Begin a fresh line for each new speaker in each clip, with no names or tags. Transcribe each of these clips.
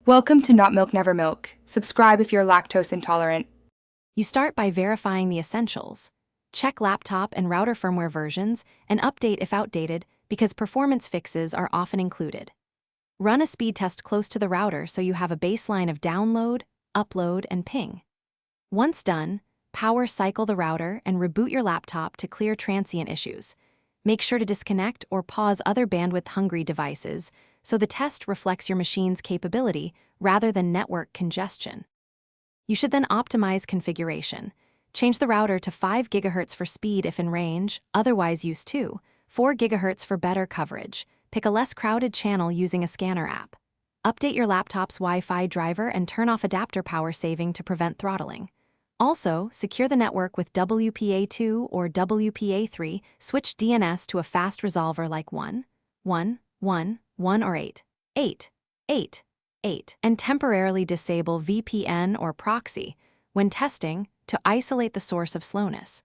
Welcome to Not Milk Never Milk. Subscribe if you're lactose intolerant.
You start by verifying the essentials. Check laptop and router firmware versions and update if outdated because performance fixes are often included. Run a speed test close to the router so you have a baseline of download, upload, and ping. Once done, power cycle the router and reboot your laptop to clear transient issues. Make sure to disconnect or pause other bandwidth-hungry devices so the test reflects your machine's capability rather than network congestion. You should then optimize configuration. Change the router to 5 GHz for speed if in range, otherwise use 4 GHz for better coverage. Pick a less crowded channel using a scanner app. Update your laptop's Wi-Fi driver and turn off adapter power saving to prevent throttling. Also, secure the network with WPA2 or WPA3, switch DNS to a fast resolver like 1, 1, 1, 1 or 8, 8, 8, 8, and temporarily disable VPN or proxy when testing to isolate the source of slowness.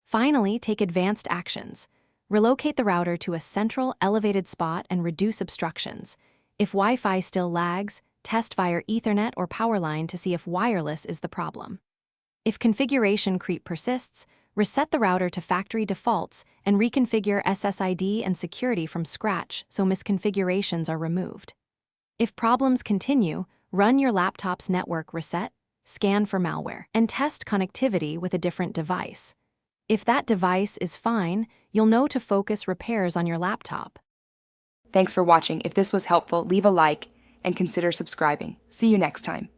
Finally, take advanced actions. Relocate the router to a central, elevated spot and reduce obstructions. If Wi-Fi still lags, test via Ethernet or power line to see if wireless is the problem. If configuration creep persists, reset the router to factory defaults and reconfigure SSID and security from scratch so misconfigurations are removed. If problems continue, run your laptop's network reset, scan for malware, and test connectivity with a different device. If that device is fine, you'll know to focus repairs on your laptop.
Thanks for watching. If this was helpful, leave a like and consider subscribing. See you next time.